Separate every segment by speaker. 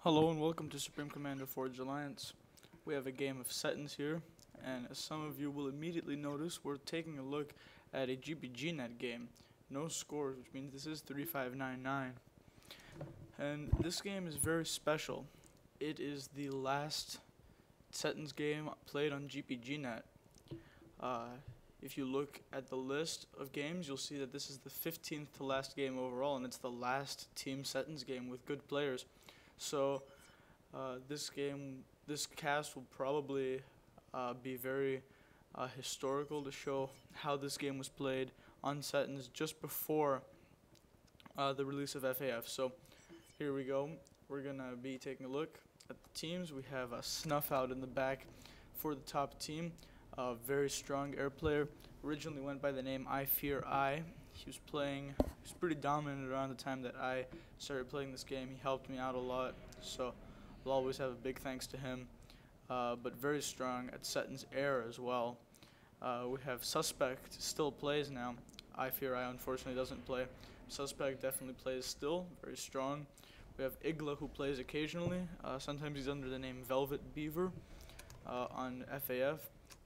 Speaker 1: Hello and welcome to Supreme Commander Forge Alliance. We have a game of Setons here, and as some of you will immediately notice, we're taking a look at a GPGnet game. No scores, which means this is 3599. And this game is very special. It is the last Setons game played on GPGnet. If you look at the list of games, you'll see that this is the 15th to last game overall, and it's the last Team Setons game with good players. So this cast will probably be very historical to show how this game was played on Setons just before the release of FAF. So here we go. We're gonna be taking a look at the teams. We have a Snuff out in the back for the top team. A very strong air player. Originally went by the name I Fear I. He was pretty dominant around the time that I started playing this game. He helped me out a lot, so I'll always have a big thanks to him. But very strong at Setons air as well. We have Suspect, still plays now. I Fear I unfortunately doesn't play. Suspect definitely plays still, very strong. We have Igla, who plays occasionally. Sometimes he's under the name Velvet Beaver on FAF.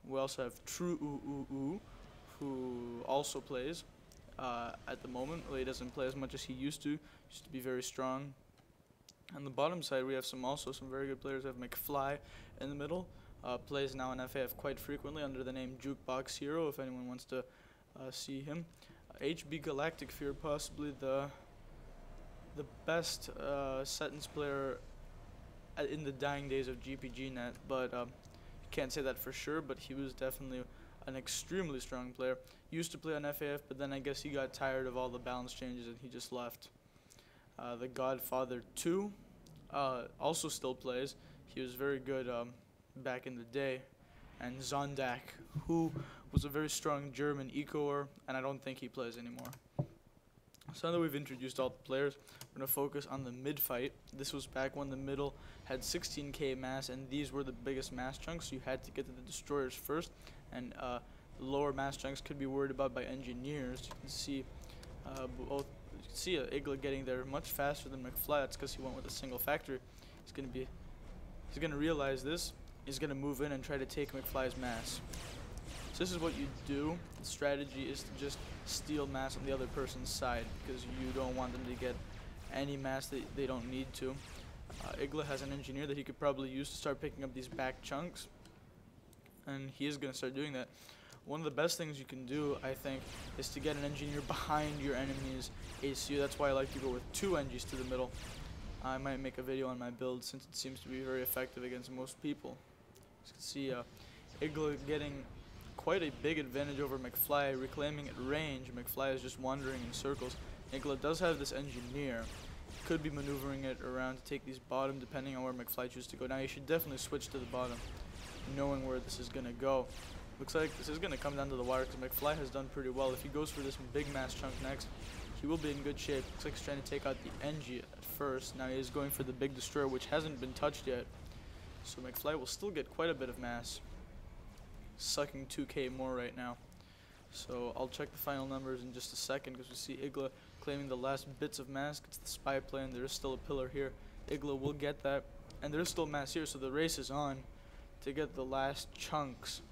Speaker 1: We also have True Ooh, who also plays. At the moment, well, he doesn't play as much as he used to. Used to be very strong. On the bottom side, we have some very good players. We have McFly in the middle. Plays now in FAF quite frequently under the name Jukebox Hero, if anyone wants to see him. HB Galactic Fear, possibly the best Setons player in the dying days of GPGnet, but you can't say that for sure, but he was definitely an extremely strong player. Used to play on FAF, but then I guess he got tired of all the balance changes and he just left. The Godfather 2 also still plays. He was very good back in the day. And Zondak, who was a very strong German ecoer, and I don't think he plays anymore. So now that we've introduced all the players, we're going to focus on the mid-fight. This was back when the middle had 16k mass, and these were the biggest mass chunks, so you had to get to the destroyers first, and lower mass chunks could be worried about by engineers. You can see Igla getting there much faster than McFly. That's because he went with a single factory. He's gonna realize this. He's gonna move in and try to take McFly's mass. So this is what you do. The strategy is to just steal mass on the other person's side, because you don't want them to get any mass that they don't need to. Igla has an engineer that he could probably use to start picking up these back chunks, and he is going to start doing that. One of the best things you can do, I think, is to get an engineer behind your enemy's ACU. That's why I like to go with 2 engies to the middle. I might make a video on my build, since it seems to be very effective against most people. As you can see, Igla getting quite a big advantage over McFly, reclaiming at range. McFly is just wandering in circles. Igla does have this engineer. Could be maneuvering it around to take these bottom, depending on where McFly chooses to go. Now you should definitely switch to the bottom, knowing where this is going to go. Looks like this is going to come down to the wire, because McFly has done pretty well. If he goes for this big mass chunk next, he will be in good shape. Looks like he's trying to take out the Engie at first. Now he is going for the big destroyer, which hasn't been touched yet. So McFly will still get quite a bit of mass. Sucking 2k more right now. So I'll check the final numbers in just a second, because we see Igla claiming the last bits of mass. Gets the spy plane. There is still a pillar here. Igla will get that, and there is still mass here, so the race is on to get the last chunks.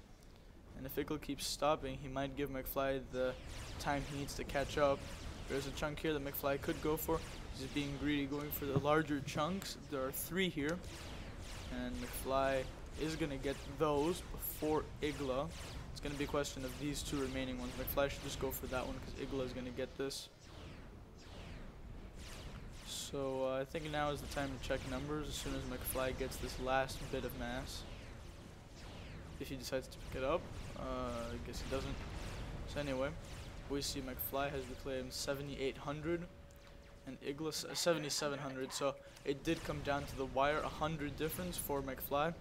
Speaker 1: And if Igla keeps stopping, he might give McFly the time he needs to catch up. There's a chunk here that McFly could go for. He's being greedy, going for the larger chunks. There are 3 here, and McFly is going to get those before Igla. It's going to be a question of these 2 remaining ones. McFly should just go for that one, because Igla is going to get this. So I think now is the time to check numbers as soon as McFly gets this last bit of mass. If he decides to pick it up, I guess he doesn't. So anyway, we see McFly has reclaimed 7,800 and Igla 7,700. So it did come down to the wire, 100 difference for McFly.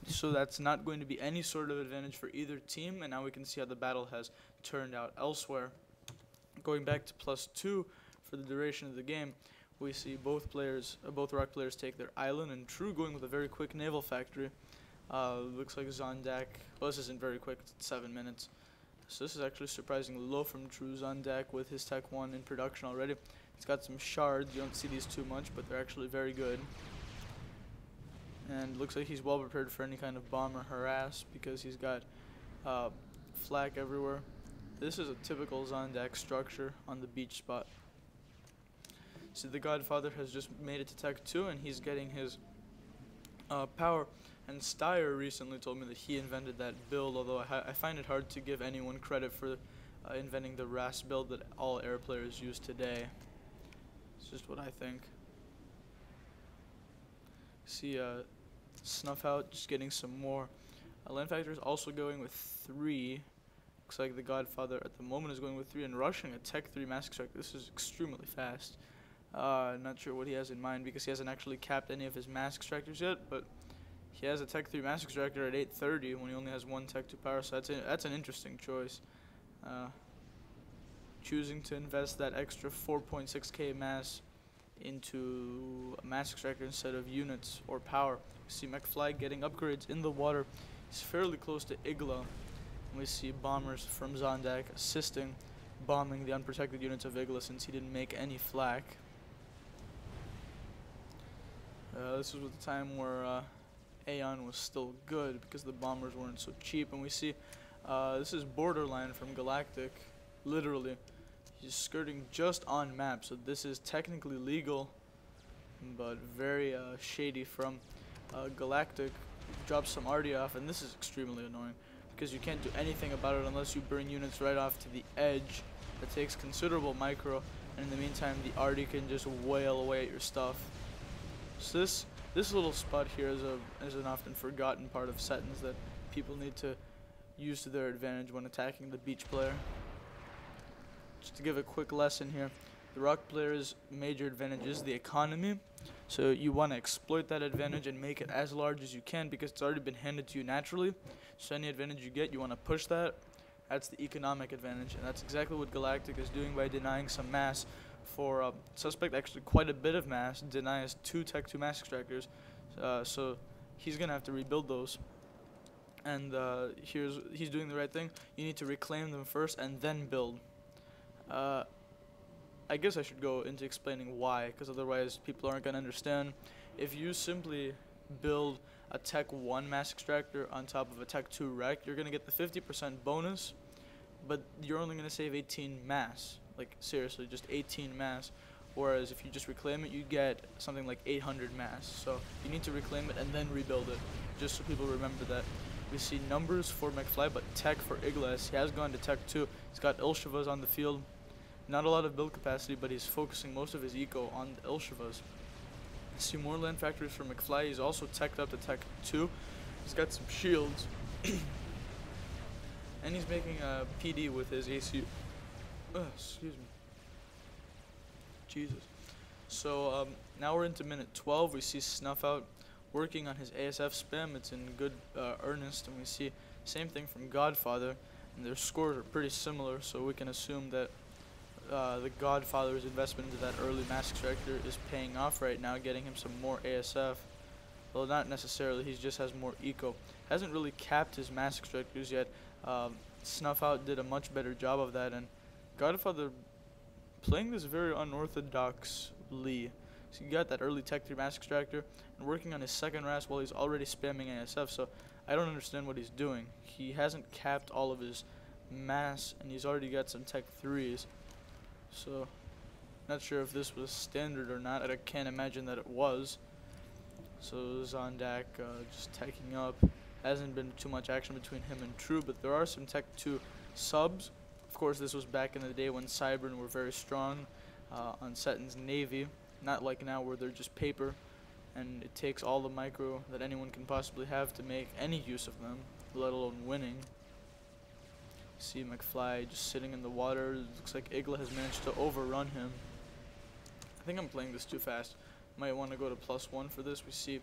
Speaker 1: So that's not going to be any sort of advantage for either team, and now we can see how the battle has turned out elsewhere. Going back to +2 for the duration of the game, we see both rock players take their island, and True going with a very quick naval factory. Looks like Zondak, well, this isn't very quick, it's 7 minutes. So this is actually surprisingly low from True. Zondak with his Tech 1 in production already. He's got some shards, you don't see these too much, but they're actually very good. and looks like he's well prepared for any kind of bomb or harass because he's got flak everywhere. This is a typical Zondak structure on the beach spot. So the Godfather has just made it to Tech 2 and he's getting his power. And Steyer recently told me that he invented that build, although I find it hard to give anyone credit for inventing the RAS build that all air players use today. It's just what I think. See Snuff Out just getting some more. Land Factor is also going with 3. Looks like the Godfather at the moment is going with 3 and rushing a Tech 3 Mass Extractor. This is extremely fast. Not sure what he has in mind because he hasn't actually capped any of his Mass Extractors yet, but he has a Tech 3 Mass Extractor at 830 when he only has 1 Tech 2 power, so that's an interesting choice. Choosing to invest that extra 4.6k mass into a Mass Extractor instead of units or power. We see McFly getting upgrades in the water. He's fairly close to Igla. And we see bombers from Zondak assisting bombing the unprotected units of Igla since he didn't make any flak. This was the time where Aeon was still good because the bombers weren't so cheap. And we see this is Borderline from Galactic, literally. He's skirting just on map, so this is technically legal, but very shady from Galactic. Drops some RD off, and this is extremely annoying because you can't do anything about it unless you bring units right off to the edge. That takes considerable micro, and in the meantime, the RD can just wail away at your stuff. So this little spot here is an often forgotten part of Setons that people need to use to their advantage when attacking the beach player. Just to give a quick lesson here, the rock player's major advantage is the economy, so you want to exploit that advantage and make it as large as you can because it's already been handed to you naturally. So any advantage you get, you want to push that. That's the economic advantage, and that's exactly what Galactic is doing by denying some mass for Suspect. Actually quite a bit of mass, denies 2 Tech 2 Mass Extractors, so he's gonna have to rebuild those. And he's doing the right thing. You need to reclaim them first and then build. I guess I should go into explaining why, because otherwise people aren't going to understand. If you simply build a Tech 1 Mass Extractor on top of a Tech 2 Wreck, you're going to get the 50% bonus, but you're only going to save 18 mass. Like, seriously, just 18 mass. Whereas if you just reclaim it, you get something like 800 mass. So you need to reclaim it and then rebuild it, just so people remember that. We see numbers for McFly, but Tech for Igles. He has gone to Tech 2. He's got Ilshavas on the field. Not a lot of build capacity, but he's focusing most of his eco on the Ilshavas. See more land factories for McFly. He's also teched up to Tech 2. He's got some shields. And he's making a PD with his AC. Excuse me. Jesus. So now we're into minute 12. We see Snuff Out working on his ASF spam. It's in good earnest, and we see same thing from Godfather, and their scores are pretty similar, so we can assume that the Godfather's investment into that early Mass Extractor is paying off right now, getting him some more ASF. Well, not necessarily, he just has more eco. Hasn't really capped his Mass Extractors yet. Snuff Out did a much better job of that, and Godfather playing this very unorthodoxly. So you got that early Tech 3 Mass Extractor and working on his second RAS while he's already spamming ASF, so I don't understand what he's doing. He hasn't capped all of his mass and he's already got some Tech 3s. So not sure if this was standard or not. I can't imagine that it was. So Zondak just teching up. Hasn't been too much action between him and True, but there are some Tech 2 subs. Of course, this was back in the day when Cybern were very strong on Seton's Navy. Not like now where they're just paper, and it takes all the micro that anyone can possibly have to make any use of them, let alone winning. See McFly just sitting in the water. Looks like Igla has managed to overrun him. I think I'm playing this too fast. Might want to go to +1 for this. We see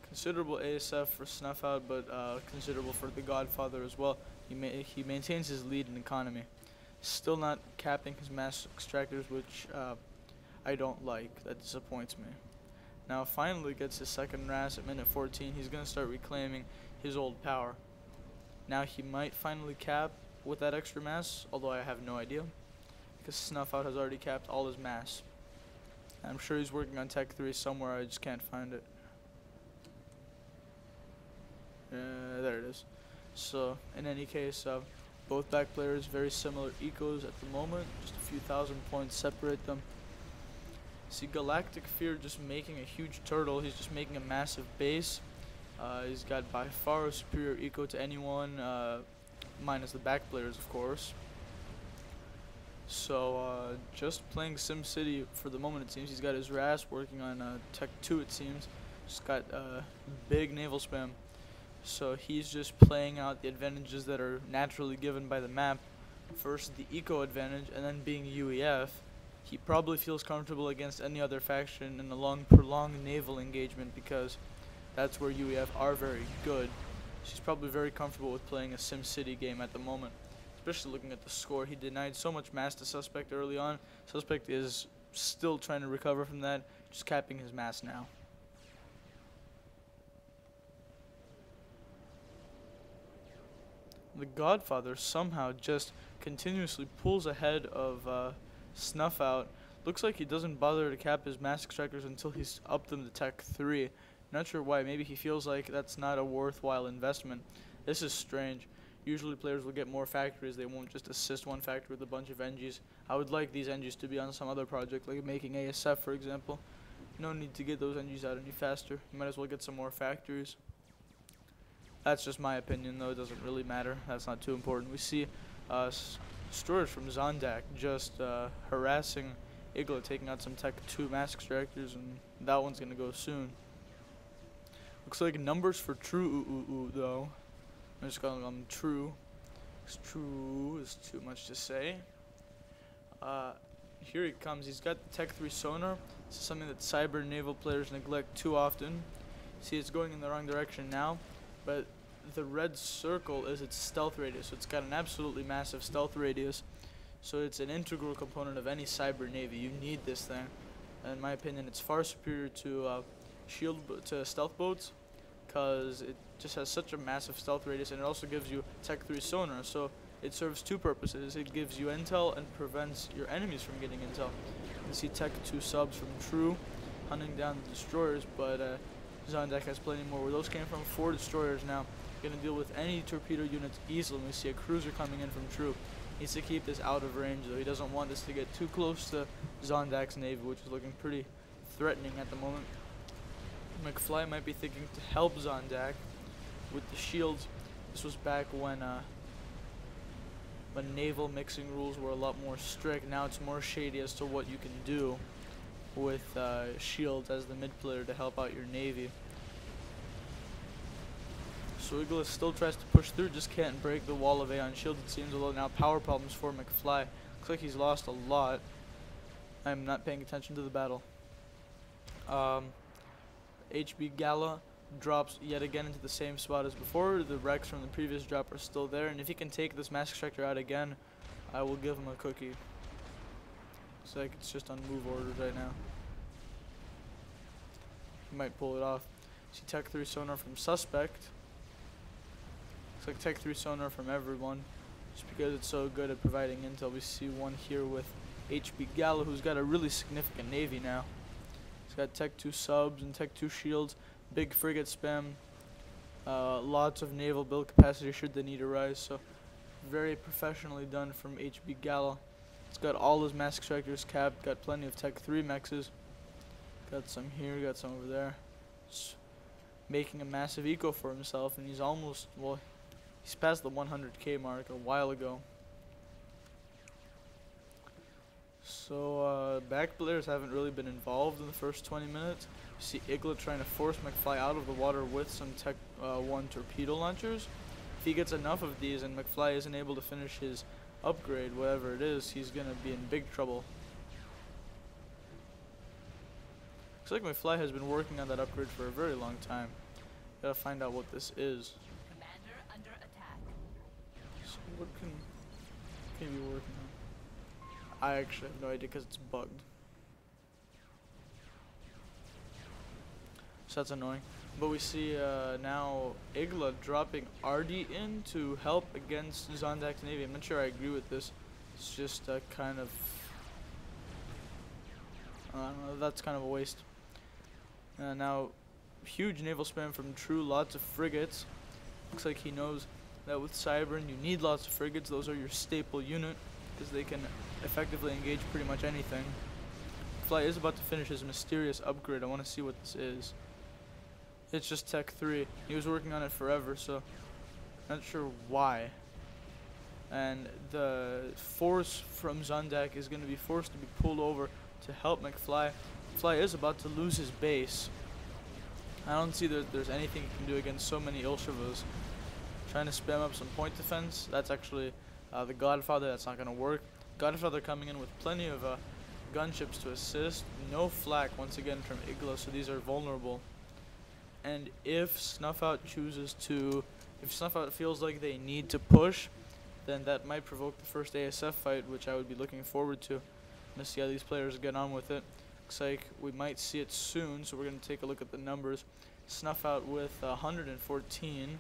Speaker 1: considerable ASF for Snuff Out, but considerable for the Godfather as well. He maintains his lead in economy. Still not capping his Mass Extractors, which I don't like. That disappoints me. Now finally gets his second RAS at minute 14. He's going to start reclaiming his old power. Now he might finally cap with that extra mass, although I have no idea, because Snuff Out has already capped all his mass. I'm sure he's working on Tech 3 somewhere, I just can't find it. this. So in any case, both back players very similar ecos at the moment, just a few thousand points separate them. See Galactic Fear just making a huge turtle. He's just making a massive base. He's got by far a superior eco to anyone, minus the back players, of course. So just playing SimCity for the moment. It seems he's got his RAS working on Tech 2. It seems just got big naval spam. So he's just playing out the advantages that are naturally given by the map. First the eco advantage, and then being UEF. He probably feels comfortable against any other faction in a long, prolonged naval engagement because that's where UEF are very good. She's probably very comfortable with playing a SimCity game at the moment, especially looking at the score. He denied so much mass to Suspect early on. Suspect is still trying to recover from that, just capping his mass now. The Godfather somehow just continuously pulls ahead of Snuff Out. Looks like he doesn't bother to cap his mass extractors until he's upped them to Tech 3. Not sure why. Maybe he feels like that's not a worthwhile investment. This is strange. Usually players will get more factories. They won't just assist one factory with a bunch of NGs. I would like these NGs to be on some other project, like making ASF, for example. No need to get those NGs out any faster. You might as well get some more factories. That's just my opinion, though. It doesn't really matter. That's not too important. We see Storage from Zondak just harassing Igla, taking out some Tech 2 mass extractors, and that one's going to go soon. Looks like numbers for True, though. I'm just calling them True. True is too much to say. Here he comes. He's got the Tech 3 sonar. This is something that cyber naval players neglect too often. See, it's going in the wrong direction now, but the red circle is its stealth radius. So it's got an absolutely massive stealth radius. So it's an integral component of any cyber navy. You need this thing. And in my opinion, it's far superior to stealth boats, because it just has such a massive stealth radius, and it also gives you Tech 3 sonar. So it serves two purposes. It gives you intel and prevents your enemies from getting intel. You can see Tech 2 subs from True hunting down the destroyers, but Zondak has plenty more. Where those came from, 4 destroyers now. Going to deal with any torpedo units easily. We see a cruiser coming in from True. Needs to keep this out of range, though. He doesn't want this to get too close to Zondak's navy, which is looking pretty threatening at the moment. McFly might be thinking to help Zondak with the shields. This was back when naval mixing rules were a lot more strict. Now it's more shady as to what you can do with shields as the mid player to help out your navy. So Igla still tries to push through, just can't break the wall of Aeon shield, it seems, although now power problems for McFly. Looks like he's lost a lot. I'm not paying attention to the battle. HB Gala drops yet again into the same spot as before. The wrecks from the previous drop are still there, and if he can take this mass extractor out again, I will give him a cookie. Looks like it's just on move orders right now. He might pull it off. See Tech 3 sonar from Suspect. Looks like Tech 3 sonar from everyone, just because it's so good at providing intel. We see one here with HB Gala, who's got a really significant navy now. He's got Tech 2 subs and Tech 2 shields, big frigate spam, lots of naval build capacity should the need arise. So very professionally done from HB Gala. It's got all his mass extractors capped, got plenty of Tech 3 mexes. Got some here, got some over there. Just making a massive eco for himself, and he's almost, well, he's past the 100k mark a while ago. So back players haven't really been involved in the first 20 minutes. You see Igla trying to force McFly out of the water with some Tech 1 torpedo launchers. If he gets enough of these and McFly isn't able to finish his upgrade, whatever it is, he's going to be in big trouble. Looks like McFly has been working on that upgrade for a very long time. Gotta find out what this is.
Speaker 2: Commander under attack.
Speaker 1: So what can he be working on? I actually have no idea because it's bugged. So that's annoying. But we see now Igla dropping RD in to help against Zondak's navy. I'm not sure I agree with this. It's just kind of, I don't know, that's kind of a waste. Now huge naval spam from True, lots of frigates. Looks like he knows that with Cybern you need lots of frigates. Those are your staple unit because they can effectively engage pretty much anything. Fly is about to finish his mysterious upgrade. I want to see what this is. It's just Tech 3. He was working on it forever, so not sure why. And the force from Zundak is going to be forced to be pulled over to help McFly. Fly is about to lose his base. I don't see that there's anything he can do against so many Ilshavas. Trying to spam up some point defense. That's actually the Godfather. That's not going to work. Godfather coming in with plenty of gunships to assist. No flak once again from Igla, so these are vulnerable. And if Snuffout chooses to, if Snuffout feels like they need to push, then that might provoke the first ASF fight, which I would be looking forward to. Let's see how these players get on with it. Looks like we might see it soon, so we're going to take a look at the numbers. Snuffout with 114,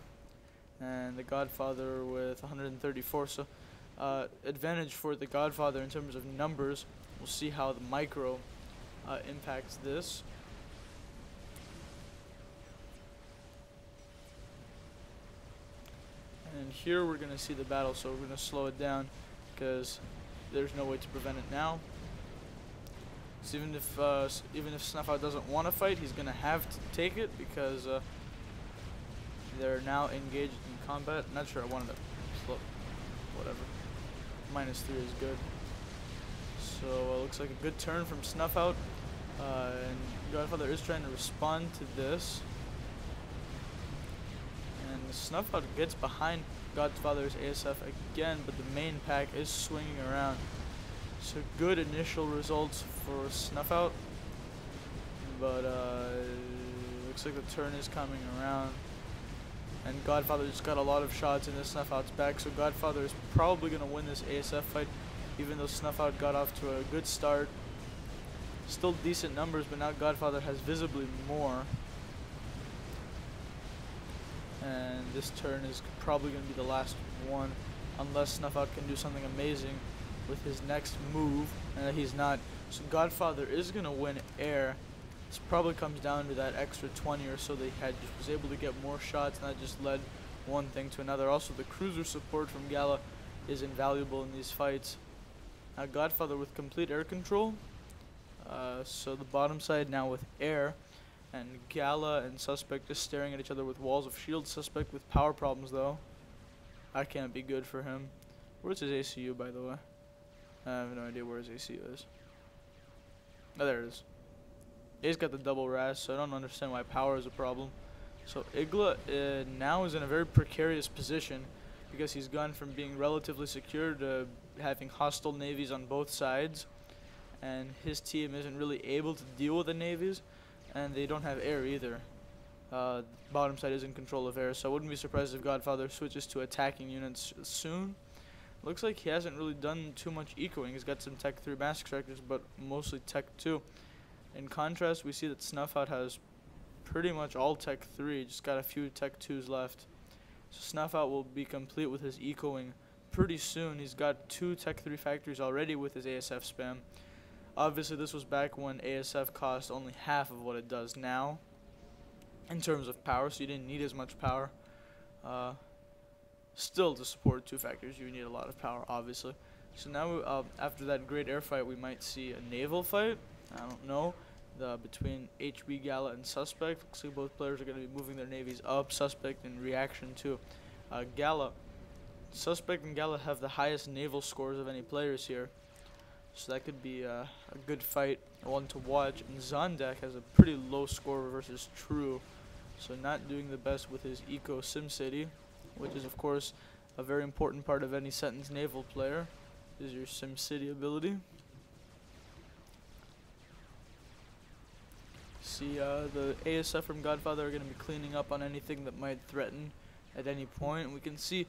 Speaker 1: and the Godfather with 134. So advantage for the Godfather in terms of numbers. We'll see how the micro impacts this. And here we're going to see the battle, so we're going to slow it down because there's no way to prevent it now. So even if Snuffout doesn't want to fight, he's going to have to take it because they're now engaged in combat. Not sure I wanted to slow. Whatever. -3 is good. So it looks like a good turn from Snuffout. And Godfather is trying to respond to this. And Snuffout gets behind Godfather's ASF again, but the main pack is swinging around. So good initial results for Snuffout, but looks like the turn is coming around. And Godfather just got a lot of shots in this Snuffout's back, so Godfather is probably going to win this ASF fight, even though Snuffout got off to a good start. Still decent numbers, but now Godfather has visibly more. And this turn is probably going to be the last one, unless Snuffout can do something amazing with his next move, and he's not. So Godfather is going to win air. This probably comes down to that extra 20 or so they had. Just was able to get more shots, and that just led one thing to another. Also, the cruiser support from Gala is invaluable in these fights. Now Godfather with complete air control. So the bottom side now with air. And Gala and Suspect just staring at each other with walls of shield. Suspect with power problems, though. That can't be good for him. Where's his ACU, by the way? I have no idea where his ACU is. Oh, there it is. He's got the double RAS, so I don't understand why power is a problem. So Igla now is in a very precarious position because he's gone from being relatively secure to having hostile navies on both sides. And his team isn't really able to deal with the navies. And they don't have air either. Bottom side is in control of air, so I wouldn't be surprised if Godfather switches to attacking units soon. Looks like he hasn't really done too much ecoing. He's got some Tech 3 mass extractors, but mostly Tech 2. In contrast, we see that Snuffout has pretty much all Tech 3, just got a few Tech 2s left. So Snuffout will be complete with his ecoing pretty soon. He's got 2 Tech 3 factories already with his ASF spam. Obviously, this was back when ASF cost only half of what it does now in terms of power, so you didn't need as much power. Still, to support 2 factories, you need a lot of power, obviously. So now, after that great air fight, we might see a naval fight. I don't know. Between HB, Gala, and Suspect. Looks like both players are going to be moving their navies up. Suspect in reaction to Gala. Suspect and Gala have the highest naval scores of any players here. So that could be a good fight, one to watch. And Zondak has a pretty low score versus True. So not doing the best with his Eco SimCity, which is of course a very important part of any Seton's naval player, is your SimCity ability. See, the ASF from Godfather are going to be cleaning up on anything that might threaten at any point. We can see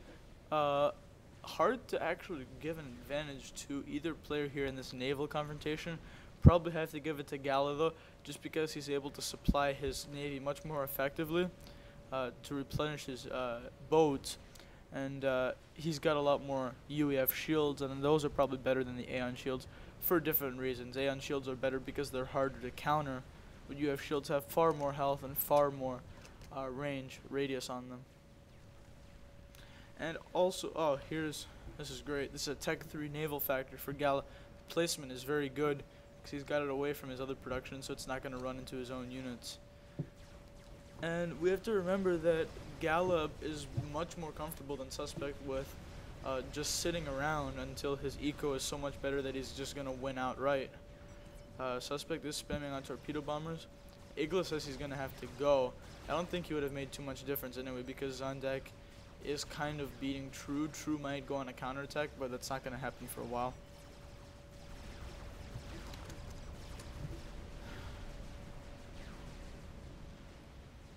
Speaker 1: hard to actually give an advantage to either player here in this naval confrontation. Probably have to give it to Gala though, just because he's able to supply his navy much more effectively to replenish his boats, and he's got a lot more UEF shields, and those are probably better than the Aeon shields for different reasons. Aeon shields are better because they're harder to counter, but UEF shields have far more health and far more radius on them. And also, oh, this is great. This is a Tech 3 naval factor for Gala. Placement is very good because he's got it away from his other production, so it's not going to run into his own units. And we have to remember that Gala is much more comfortable than Suspect with just sitting around until his eco is so much better that he's just going to win outright. Suspect is spamming on torpedo bombers. Igla says he's going to have to go. I don't think he would have made too much difference anyway because Zondak is kind of beating True. True might go on a counterattack, but that's not going to happen for a while.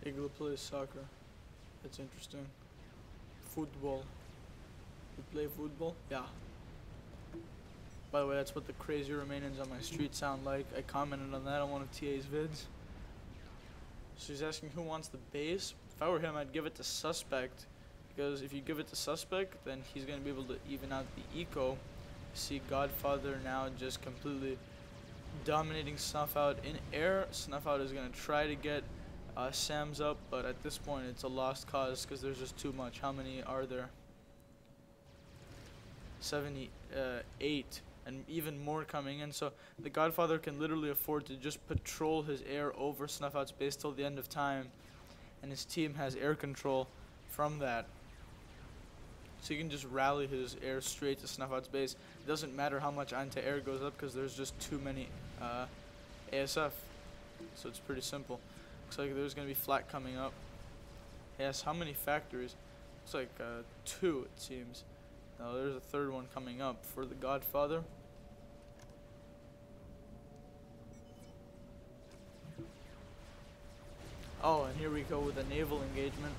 Speaker 1: Igla plays soccer. That's interesting. Football. You play football? Yeah. By the way, that's what the crazy Romanians on my street sound like. I commented on that on one of TA's vids. So he's asking who wants the base. If I were him, I'd give it to Suspect. Because if you give it to Suspect, then he's going to be able to even out the eco. You see Godfather now just completely dominating Snuff Out in air. Snuff Out is going to try to get Sam's up, but at this point it's a lost cause because there's just too much. How many are there? 78, and even more coming in. So the Godfather can literally afford to just patrol his air over Snuff Out's base till the end of time, and his team has air control from that. So you can just rally his air straight to Snuff Out's base. It doesn't matter how much anti-air goes up because there's just too many ASF. So it's pretty simple. Looks like there's going to be flak coming up. Yes, how many factories? Looks like 2 it seems. Now there's a third one coming up for the Godfather. Oh, and here we go with a naval engagement.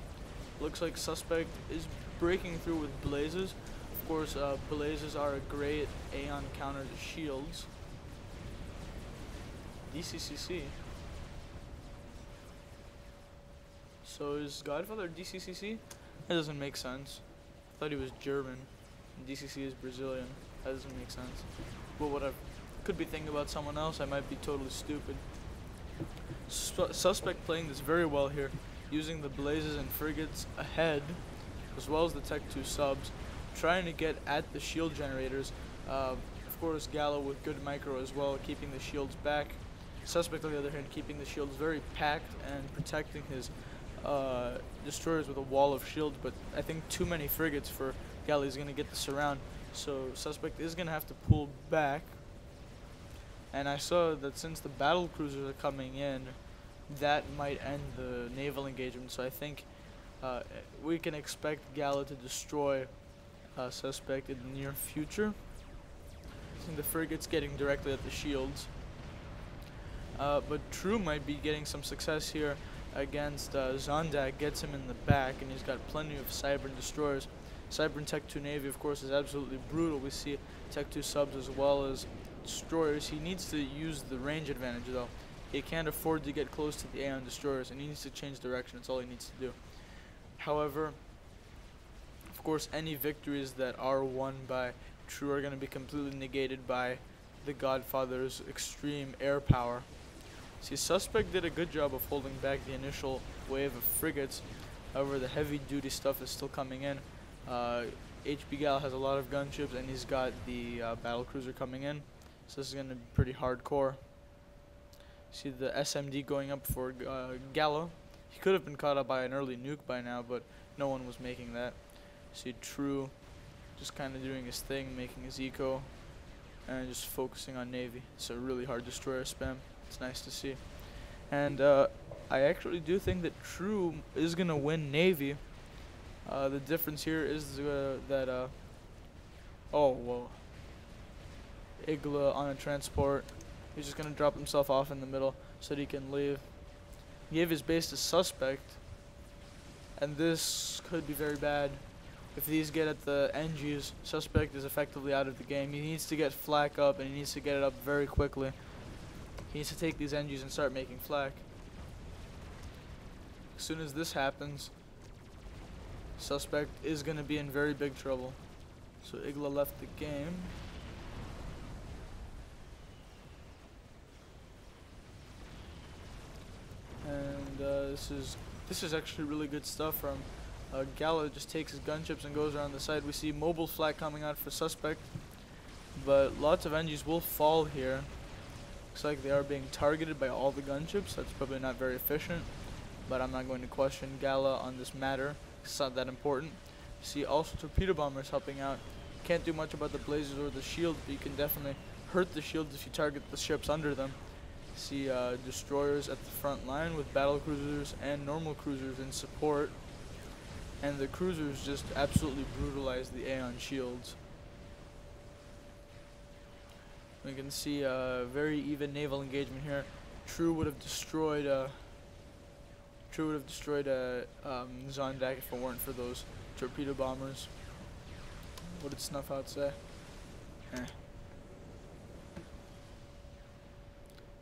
Speaker 1: Looks like Suspect is breaking through with blazes. Of course, blazes are a great Aeon counter to shields. DCCC. So is Godfather DCCC? That doesn't make sense. I thought he was German. And DCC is Brazilian. That doesn't make sense. But whatever. Could be thinking about someone else. I might be totally stupid. Suspect playing this very well here, using the blazes and frigates ahead, as well as the Tech 2 subs, trying to get at the shield generators. Of course, Gallo with good micro as well, keeping the shields back. Suspect, on the other hand, keeping the shields very packed and protecting his destroyers with a wall of shields, but I think too many frigates for Galley is going to get the surround, so Suspect is going to have to pull back. And I saw that since the battle cruisers are coming in, that might end the naval engagement, so I think we can expect Gala to destroy Suspect in the near future. I think the frigate's getting directly at the shields, but True might be getting some success here against Zondak, gets him in the back, and he's got plenty of Cybern destroyers. Cybern Tech 2 Navy, of course, is absolutely brutal. We see Tech 2 subs as well as destroyers. He needs to use the range advantage, though. He can't afford to get close to the Aeon destroyers, and he needs to change direction. That's all he needs to do. However, of course, any victories that are won by True are going to be completely negated by the Godfather's extreme air power. See, Suspect did a good job of holding back the initial wave of frigates. However, the heavy-duty stuff is still coming in. HB Gal has a lot of gunships, and he's got the battlecruiser coming in. So this is going to be pretty hardcore. See the SMD going up for Gallo. He could have been caught up by an early nuke by now, but no one was making that. See True just kind of doing his thing, making his eco, and just focusing on Navy. It's a really hard destroyer spam. It's nice to see. And I actually do think that True is going to win Navy. The difference here is that, oh, whoa. Igla on a transport. He's just going to drop himself off in the middle so that he can leave. He gave his base to Suspect. And this could be very bad. If these get at the NGs, Suspect is effectively out of the game. He needs to get flak up, and he needs to get it up very quickly. He needs to take these NGs and start making flak. As soon as this happens, Suspect is going to be in very big trouble. So Igla left the game. And this is actually really good stuff from Gala just takes his gunships and goes around the side. We see mobile flag coming out for suspect, but lots of NGs will fall here. Looks like they are being targeted by all the gunships. That's probably not very efficient, but I'm not going to question Gala on this matter. It's not that important. See also torpedo bombers helping out. Can't do much about the blazers or the shield, but you can definitely hurt the shields if you target the ships under them. See destroyers at the front line with battle cruisers and normal cruisers in support. And the cruisers just absolutely brutalize the Aeon shields. We can see a very even naval engagement here. True would have destroyed Zondak if it weren't for those torpedo bombers. What did Snuff Out say?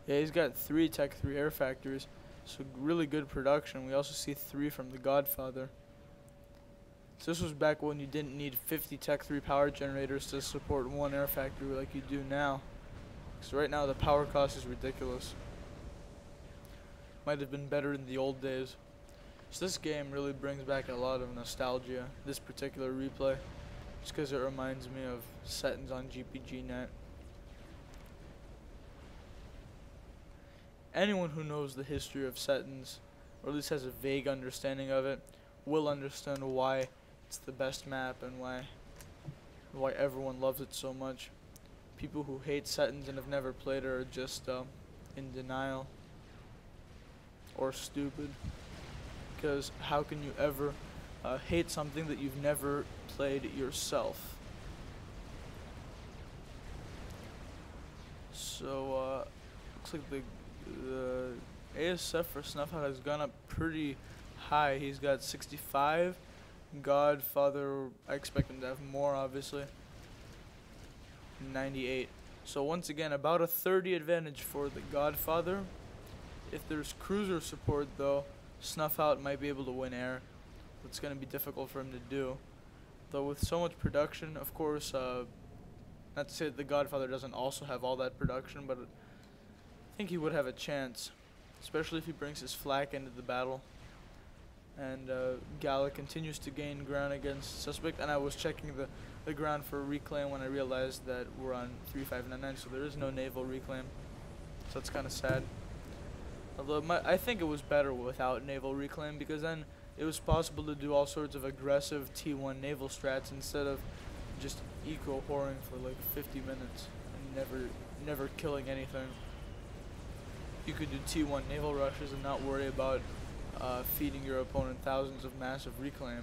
Speaker 1: Yeah, he's got 3 Tech 3 air factories, so really good production. We also see 3 from the Godfather. So this was back when you didn't need 50 Tech 3 power generators to support 1 air factory like you do now. So right now the power cost is ridiculous. Might have been better in the old days. So this game really brings back a lot of nostalgia, this particular replay, just because it reminds me of Setons on GPGnet. Anyone who knows the history of Setons, or at least has a vague understanding of it, will understand why it's the best map and why everyone loves it so much. People who hate Setons and have never played it are just in denial or stupid. Because how can you ever hate something that you've never played yourself? So looks like the ASF for Snuff Out has gone up pretty high. He's got 65. Godfather, I expect him to have more, obviously. 98. So once again, about a 30 advantage for the Godfather. If there's cruiser support, though, Snuff Out might be able to win air. It's going to be difficult for him to do. Though with so much production, of course, not to say that the Godfather doesn't also have all that production, but I think he would have a chance, especially if he brings his flak into the battle. And Gala continues to gain ground against suspect, and I was checking the ground for reclaim when I realized that we're on 3599, so there is no naval reclaim, so that's kind of sad. Although I think it was better without naval reclaim, because then it was possible to do all sorts of aggressive T1 naval strats instead of just eco-whoring for like 50 minutes and never killing anything. You could do T1 naval rushes and not worry about feeding your opponent thousands of massive reclaim.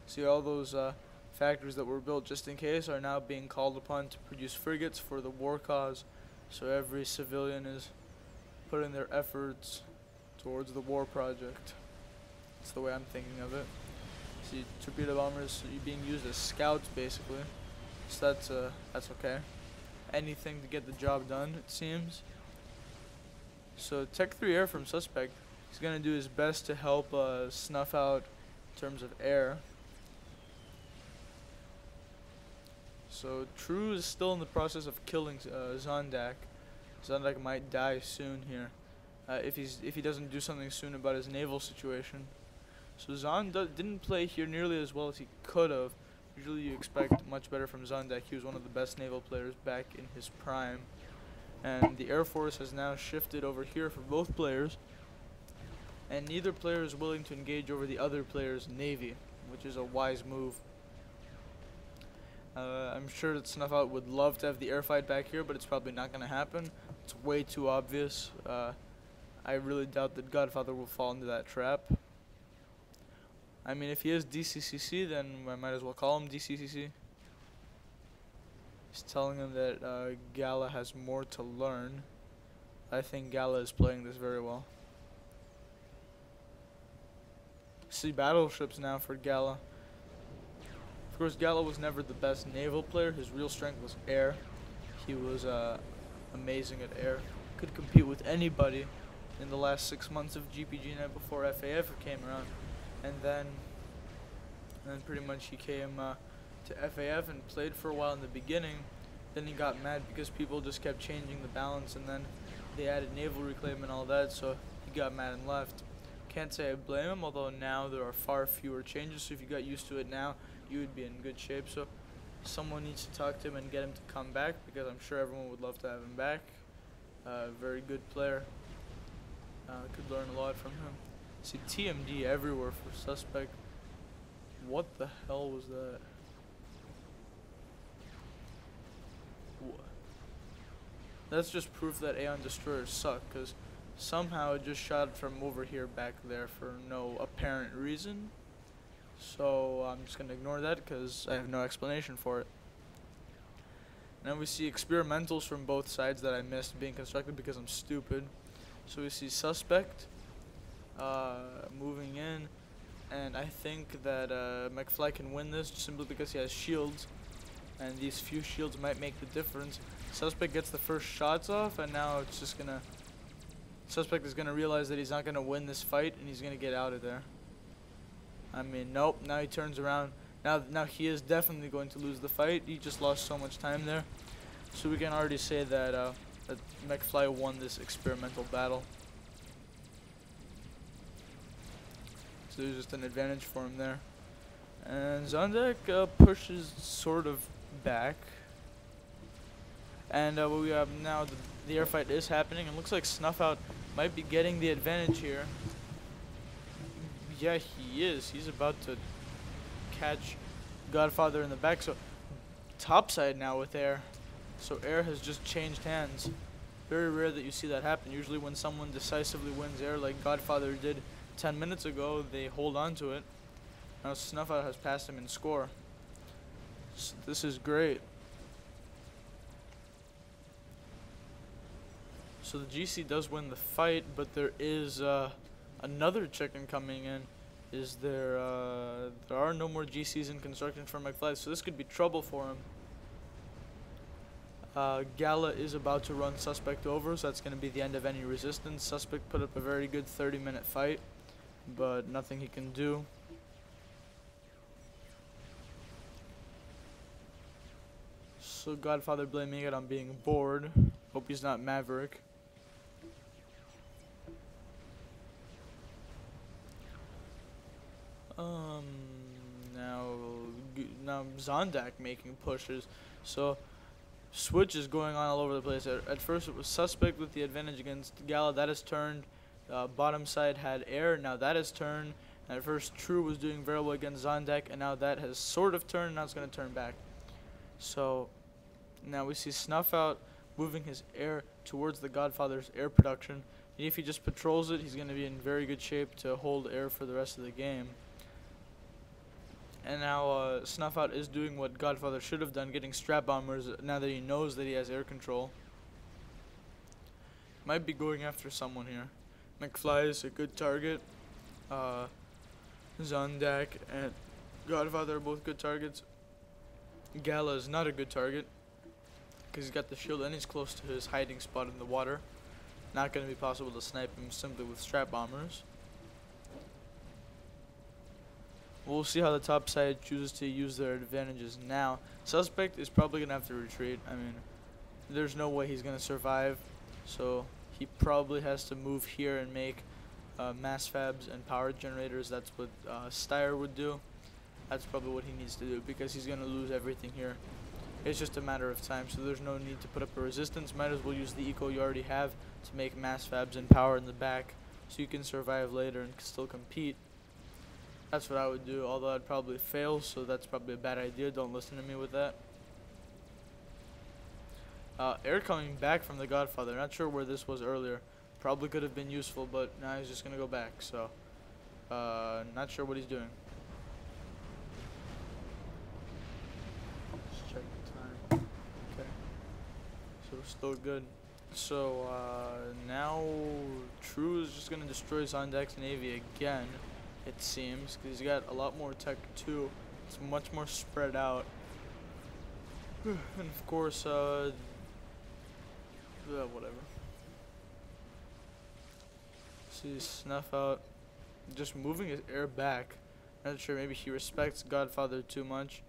Speaker 1: See, all those factories that were built just in case are now being called upon to produce frigates for the war cause. So every civilian is putting their efforts towards the war project. That's the way I'm thinking of it. See, torpedo bombers being used as scouts basically. So that's okay. Anything to get the job done, it seems. So Tech 3 air from suspect. He's gonna do his best to help Snuff Out in terms of air. So True is still in the process of killing Zondak. Zondak might die soon here if he doesn't do something soon about his naval situation. So didn't play here nearly as well as he could have. Usually you expect much better from Zondak. He was one of the best naval players back in his prime. And the Air Force has now shifted over here for both players. And neither player is willing to engage over the other player's Navy, which is a wise move. I'm sure that Snuff Out would love to have the air fight back here, but it's probably not going to happen. It's way too obvious. I really doubt that Godfather will fall into that trap. I mean, if he is DCCC, then I might as well call him DCCC. He's telling him that Gala has more to learn. I think Gala is playing this very well. See battleships now for Gala. Of course, Gala was never the best naval player. His real strength was air. He was amazing at air. Could compete with anybody in the last 6 months of GPGnet before FAF came around. And then pretty much he came to FAF and played for a while in the beginning. Then he got mad because people just kept changing the balance, and then they added naval reclaim and all that, so he got mad and left. Can't say I blame him, although now there are far fewer changes, so if you got used to it now, you would be in good shape. So someone needs to talk to him and get him to come back, because I'm sure everyone would love to have him back. Very good player. Could learn a lot from him. See TMD everywhere for suspect. What the hell was that? That's just proof that Aeon Destroyers suck, because somehow it just shot from over here back there for no apparent reason. So I'm just going to ignore that because I have no explanation for it. Now we see experimentals from both sides that I missed being constructed because I'm stupid. So we see suspect moving in, and I think that McFly can win this simply because he has shields, and these few shields might make the difference. Suspect gets the first shots off, and now it's just gonna... Suspect is gonna realize that he's not gonna win this fight, and he's gonna get out of there. I mean, nope, now he turns around. Now he is definitely going to lose the fight. He just lost so much time there. So we can already say that, that McFly won this experimental battle. So there's just an advantage for him there. And Zondak pushes sort of back. And what we have now, the air fight is happening. It looks like Snuff-Out might be getting the advantage here. Yeah, he is. He's about to catch Godfather in the back. So topside now with air. So air has just changed hands. Very rare that you see that happen. Usually when someone decisively wins air like Godfather did 10 minutes ago, they hold on to it. Now Snuff-Out has passed him in score. So this is great. So the GC does win the fight, but there is another chicken coming in. There are no more GCs in construction for McFly, so this could be trouble for him. Gala is about to run Suspect over, so that's going to be the end of any resistance. Suspect put up a very good 30-minute fight, but nothing he can do. So Godfather blaming it on being bored. Hope he's not Maverick. Now Zondak making pushes. So switch is going on all over the place. At first it was Suspect with the advantage against Gala. That has turned. Bottom side had air. Now that has turned. And at first True was doing very well against Zondak, and now that has sort of turned. Now it's going to turn back. So now we see Snuff-Out moving his air towards the Godfather's air production. And if he just patrols it, he's going to be in very good shape to hold air for the rest of the game. And now Snuff-Out is doing what Godfather should have done, getting strap bombers now that he knows that he has air control. Might be going after someone here. McFly is a good target. Zondak and Godfather are both good targets. Gala is not a good target because he's got the shield and he's close to his hiding spot in the water. Not going to be possible to snipe him simply with strap bombers. We'll see how the top side chooses to use their advantages now. Suspect is probably going to have to retreat. I mean, there's no way he's going to survive. So he probably has to move here and make mass fabs and power generators. That's what Steyer would do. That's probably what he needs to do because he's going to lose everything here. It's just a matter of time, so there's no need to put up a resistance. Might as well use the eco you already have to make mass fabs and power in the back so you can survive later and still compete. That's what I would do, although I'd probably fail, so that's probably a bad idea. Don't listen to me with that. Air coming back from the Godfather. Not sure where this was earlier. Probably could have been useful, but now he's just going to go back, so not sure what he's doing. Let's check the time. Okay. So we're still good. So now True is just going to destroy Zondak's Navy again. It seems, because he's got a lot more tech too. It's much more spread out. And of course, whatever. See Snuff-Out just moving his air back. Not sure, maybe he respects Godfather too much.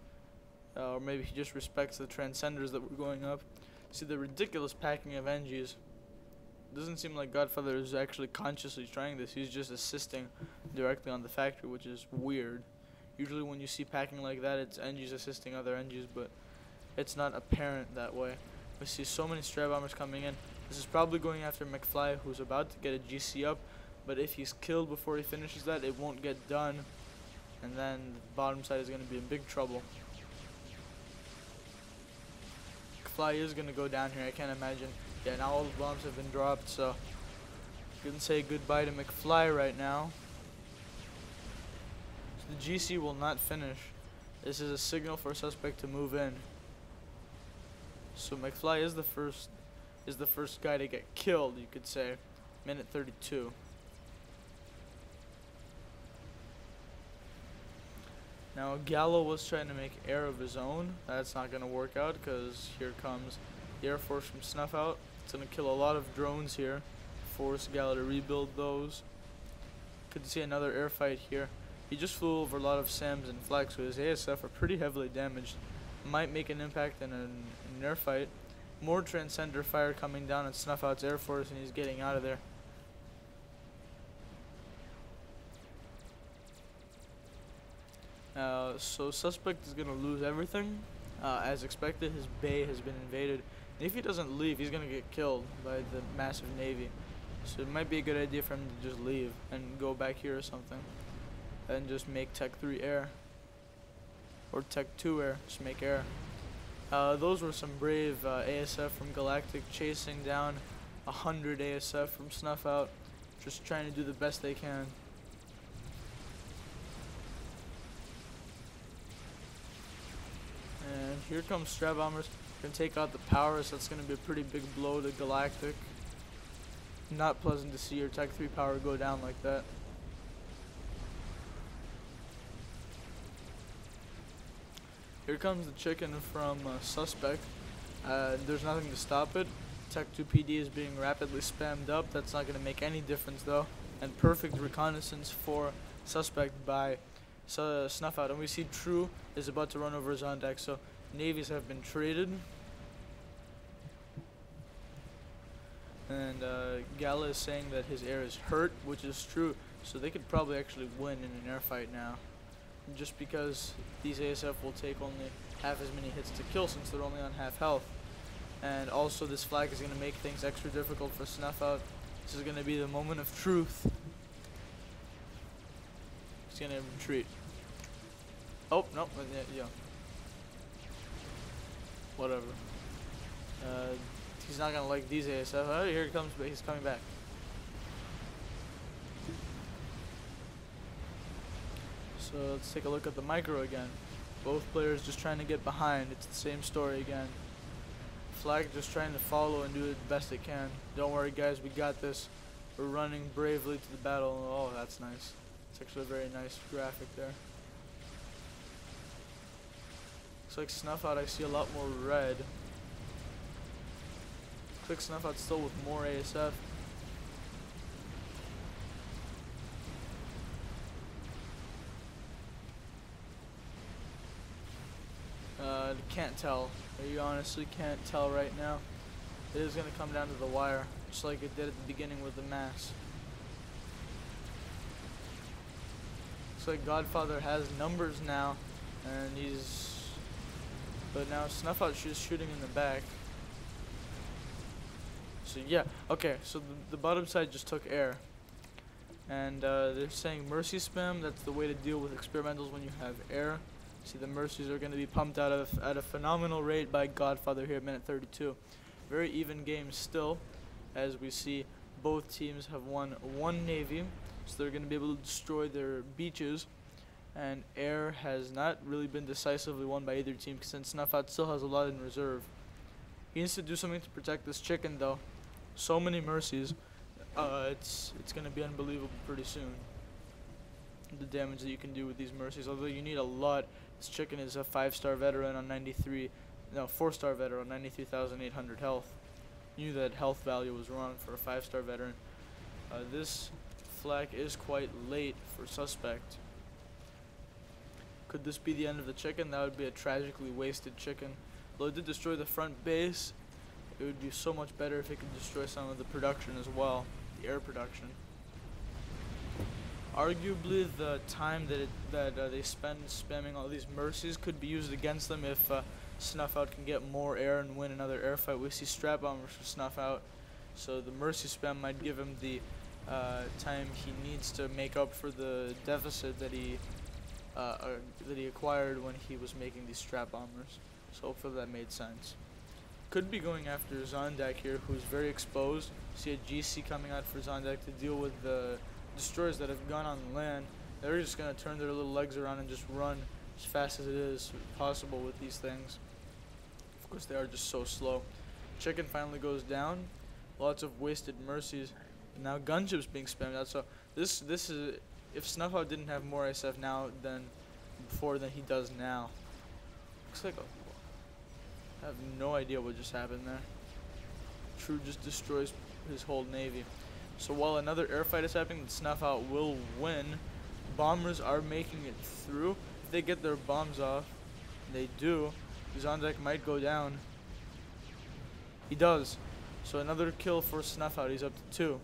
Speaker 1: Or maybe he just respects the Transcenders that were going up. See the ridiculous packing of NGs. doesn't seem like Godfather is actually consciously trying this. He's just assisting directly on the factory, which is weird. Usually when you see packing like that, it's NGs assisting other NGs, but it's not apparent that way. We see so many stray bombers coming in. This is probably going after McFly, who's about to get a GC up, but if he's killed before he finishes that, it won't get done, and then the bottom side is going to be in big trouble. McFly is going to go down here, I can't imagine. Yeah, now all the bombs have been dropped, so you can say goodbye to McFly right now. So the GC will not finish. This is a signal for a suspect to move in. So McFly is the first guy to get killed, you could say. Minute 32. Now Gallo was trying to make air of his own. That's not going to work out because here comes the Air Force from Snuff Out. It's going to kill a lot of drones here. Force Gallo to rebuild those. Could see another air fight here. He just flew over a lot of SAMs and flags, so his ASF are pretty heavily damaged. Might make an impact in an air fight. More Transcender fire coming down on Snuff Out's Air Force, and he's getting out of there. So suspect is going to lose everything. As expected, his bay has been invaded. And if he doesn't leave, he's going to get killed by the massive Navy. So it might be a good idea for him to just leave and go back here or something. And just make Tech 3 air. Or Tech 2 air, just make air. Those were some brave ASF from Galactic chasing down 100 ASF from Snuff Out. Just trying to do the best they can. And here comes Strat Bombers. Gonna take out the power, so that's gonna be a pretty big blow to Galactic. Not pleasant to see your Tech 3 power go down like that. Here comes the chicken from Suspect. There's nothing to stop it. Tech 2 PD is being rapidly spammed up. That's not gonna make any difference though. And perfect reconnaissance for Suspect by Snuff Out. And we see True is about to run over his on deck, so navies have been traded. And Gala is saying that his air is hurt, which is true, so they could probably actually win in an air fight now. Just because these ASF will take only half as many hits to kill since they're only on half health. And also this flag is going to make things extra difficult for Snuff Out. This is going to be the moment of truth. He's going to retreat. Oh, no, yeah. Whatever. He's not going to like these ASF. Oh, here he comes, but he's coming back. So let's take a look at the micro again. Both players just trying to get behind. It's the same story again. Flag just trying to follow and do it the best it can. Don't worry guys, we got this. We're running bravely to the battle. Oh, that's nice. It's actually a very nice graphic there. Looks like Snuff Out, I see a lot more red. Click Snuff Out still with more ASF. Can't tell. You honestly can't tell right now. It is going to come down to the wire, just like it did at the beginning with the mass. Looks like Godfather has numbers now, and but now Snuff Out is shooting in the back. So yeah, okay, so the bottom side just took air. And they're saying mercy spam, that's the way to deal with experimentals when you have air. See, the mercies are going to be pumped out at a phenomenal rate by Godfather here at minute 32. Very even game still, as we see both teams have won one navy, so they're going to be able to destroy their beaches. And air has not really been decisively won by either team, since Snuff Out still has a lot in reserve. He needs to do something to protect this chicken, though. So many mercies. It's going to be unbelievable pretty soon. The damage that you can do with these mercies, although you need a lot. This chicken is a 5-star veteran on 4-star veteran on 93,800 health. Knew that health value was wrong for a 5-star veteran. This flak is quite late for Suspect. Could this be the end of the chicken? That would be a tragically wasted chicken. Though it did destroy the front base, it would be so much better if it could destroy some of the production as well, the air production. Arguably, the time that they spend spamming all these mercies could be used against them if Snuff Out can get more air and win another air fight. We see strap bombers for Snuff Out, so the mercy spam might give him the time he needs to make up for the deficit that he acquired when he was making these strap bombers. So hopefully that made sense. Could be going after Zondak here, who's very exposed. See a GC coming out for Zondak to deal with the destroyers that have gone on land. They're just gonna turn their little legs around and just run as fast as it is possible with these things. Of course, they are just so slow. Chicken finally goes down. Lots of wasted mercies. Now gunships being spammed out. So this is, if Snuff Out didn't have more SF now than before than he does now. Looks like I have no idea what just happened there. True just destroys his whole navy. So while another air fight is happening, Snuff Out will win. Bombers are making it through. If they get their bombs off, they do. Zondak might go down. He does. So another kill for Snuff Out. He's up to 2.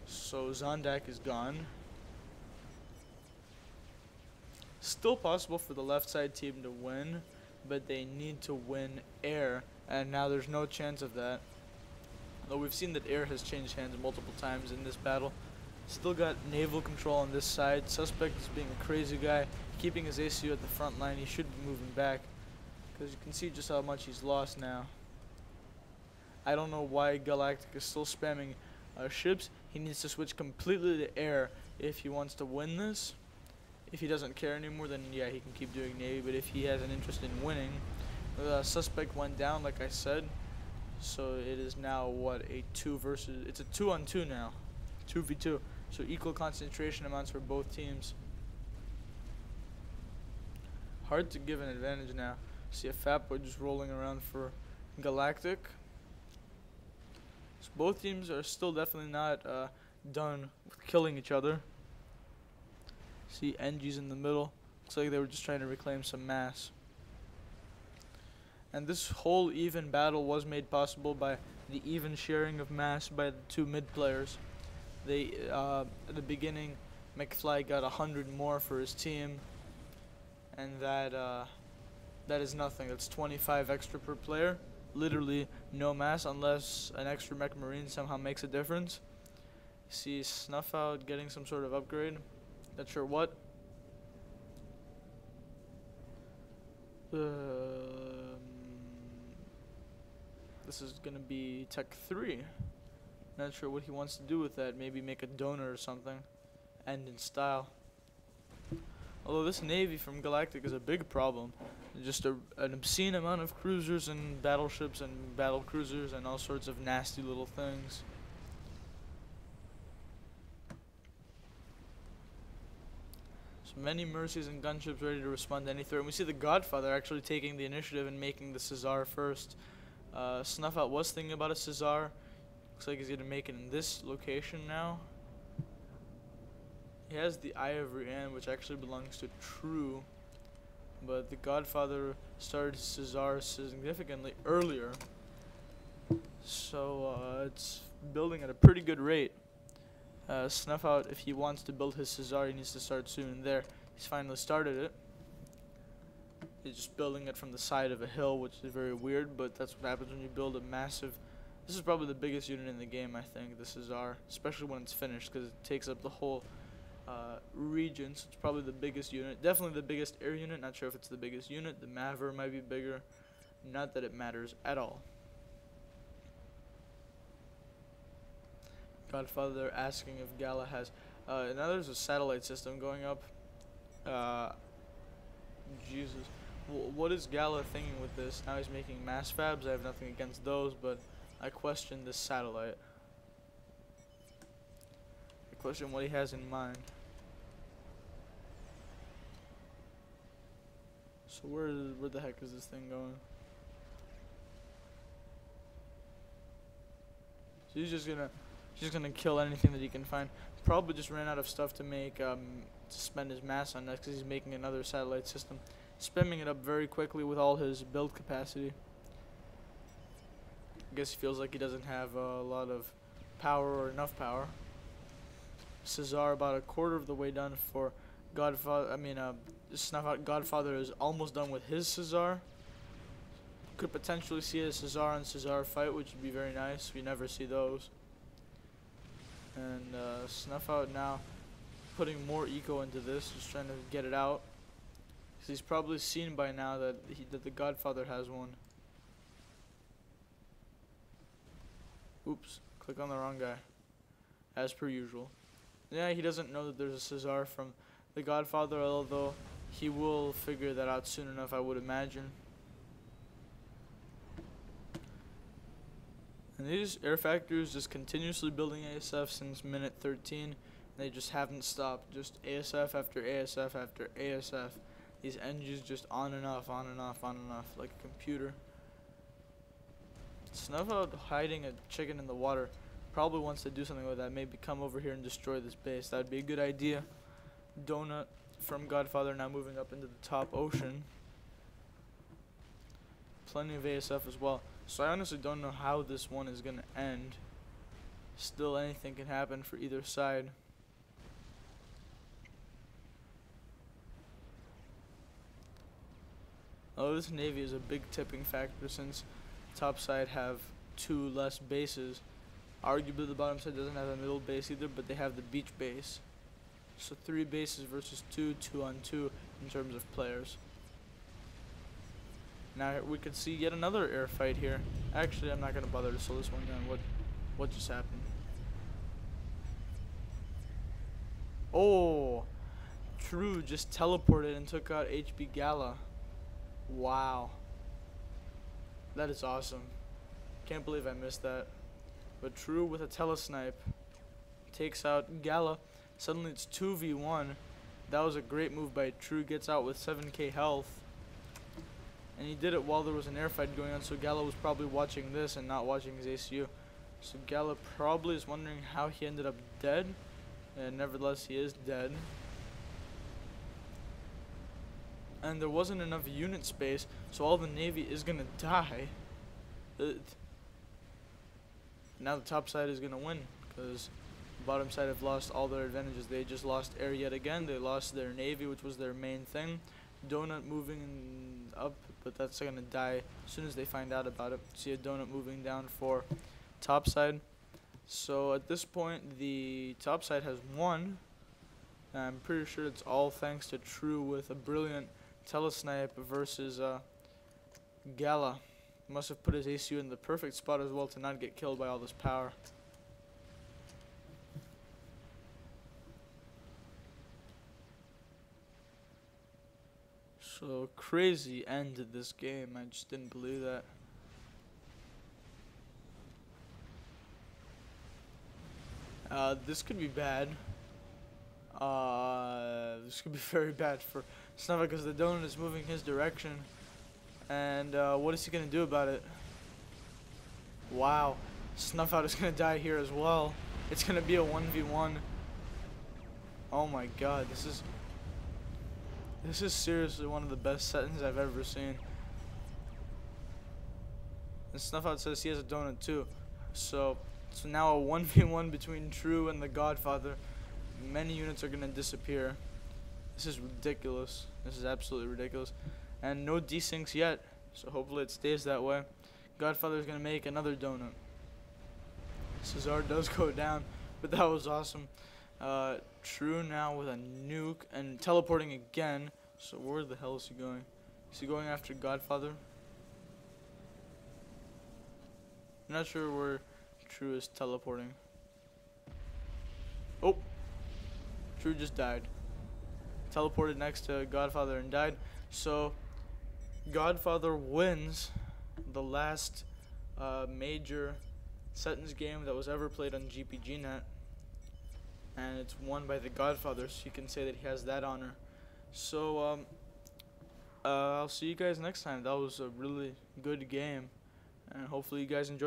Speaker 1: So Zondak is gone. Still possible for the left side team to win, but they need to win air, and now there's no chance of that. Though we've seen that air has changed hands multiple times in this battle. Still got naval control on this side. Suspect is being a crazy guy, keeping his ACU at the front line. He should be moving back, because you can see just how much he's lost now. I don't know why Galactic is still spamming ships. He needs to switch completely to air if he wants to win this. If he doesn't care anymore, then yeah, he can keep doing Navy. But if he has an interest in winning, the Suspect went down, like I said. So it is now what, it's a 2-on-2 now, 2v2. So equal concentration amounts for both teams. Hard to give an advantage now. See a Fat Boy just rolling around for Galactic. So both teams are still definitely not done with killing each other. See NG's in the middle. Looks like they were just trying to reclaim some mass. And this whole even battle was made possible by the even sharing of mass by the 2 mid players. They at the beginning, McFly got 100 more for his team, and that is nothing. That's 25 extra per player. Literally no mass unless an extra mech marine somehow makes a difference. See Snuff Out getting some sort of upgrade. Not sure what. This is gonna be Tech 3. Not sure what he wants to do with that. Maybe make a donor or something. End in style. Although this navy from Galactic is a big problem. Just an obscene amount of cruisers and battleships and battle cruisers and all sorts of nasty little things. So many mercies and gunships ready to respond to any threat. And we see the Godfather actually taking the initiative and making the Cesar first. Snuff Out was thinking about a Cesar. Looks like he's going to make it in this location now. He has the Eye of Rian, which actually belongs to True. But the Godfather started Cesar significantly earlier. So it's building at a pretty good rate. Snuff Out, if he wants to build his Cesar, he needs to start soon. And there, he's finally started it. He's just building it from the side of a hill, which is very weird, but that's what happens when you build a massive... This is probably the biggest unit in the game, I think, the Cesar, especially when it's finished, because it takes up the whole region, so it's probably the biggest unit. Definitely the biggest air unit, not sure if it's the biggest unit. The Maver might be bigger. Not that it matters at all. Godfather, they're asking if Gala has... now there's a satellite system going up. Jesus. What is Gala thinking with this? Now he's making mass fabs. I have nothing against those, but I question this satellite. I question what he has in mind. So where the heck is this thing going? So he's just gonna kill anything that he can find. Probably just ran out of stuff to make to spend his mass on next, because he's making another satellite system. spamming it up very quickly with all his build capacity. I guess he feels like he doesn't have a lot of power or enough power. Cesar about a quarter of the way done for Godfather. Snuff Out Godfather is almost done with his Cesar. Could potentially see a Cesar and Cesar fight, which would be very nice. We never see those. And Snuff Out now putting more eco into this, just trying to get it out. Because he's probably seen by now that the Godfather has one. Oops, click on the wrong guy. As per usual. Yeah, he doesn't know that there's a Cesar from the Godfather, although he will figure that out soon enough, I would imagine. And these air factories just continuously building ASF since minute 13. They just haven't stopped. Just ASF after ASF after ASF. These engines just on and off, on and off, on and off, like a computer. Snuff Out hiding a chicken in the water. Probably wants to do something with that. Maybe come over here and destroy this base. That would be a good idea. Donut from Godfather now moving up into the top ocean. Plenty of ASF as well. So I honestly don't know how this one is going to end. Still anything can happen for either side. Oh, this Navy is a big tipping factor since top side have 2 less bases. Arguably the bottom side doesn't have a middle base either, but they have the beach base. So 3 bases versus 2, 2 on 2 in terms of players. Now we could see yet another air fight here. Actually, I'm not going to bother to slow this one down. What just happened? Oh! True just teleported and took out HB Gala. Wow. That is awesome. Can't believe I missed that. But True with a telesnipe takes out Gala. Suddenly it's 2v1. That was a great move by True. Gets out with 7k health. And he did it while there was an air fight going on, so Gala was probably watching this and not watching his ACU. So Gala probably is wondering how he ended up dead. And nevertheless, he is dead. And there wasn't enough unit space, so all the Navy is going to die. Now the top side is going to win, because the bottom side have lost all their advantages. They just lost air yet again. They lost their Navy, which was their main thing. Donut moving up, but that's going to die as soon as they find out about it. See a Donut moving down for top side. So at this point, the top side has won. I'm pretty sure it's all thanks to True with a brilliant telesnipe versus Gala. Must have put his ACU in the perfect spot as well to not get killed by all this power. So crazy end to this game. I just didn't believe that. This could be bad. This could be very bad for Snuff Out because the Donut is moving his direction. And what is he going to do about it? Wow. Snuff Out is going to die here as well. It's going to be a 1v1. Oh my god. This is seriously one of the best Setons I've ever seen. And Snuff Out says he has a Donut too. So now a 1v1 between True and the Godfather. Many units are going to disappear. This is ridiculous. This is absolutely ridiculous. And no desyncs yet, so hopefully it stays that way. Godfather is going to make another Donut. Cesar does go down, but that was awesome. True now with a nuke and teleporting again. So where the hell is he going? Is he going after Godfather? I'm not sure where True is teleporting. Oh! True just died. Teleported next to Godfather and died. So Godfather wins the last major Setons game that was ever played on GPGnet. And it's won by the Godfather, so you can say that he has that honor. So I'll see you guys next time. That was a really good game. And hopefully you guys enjoyed.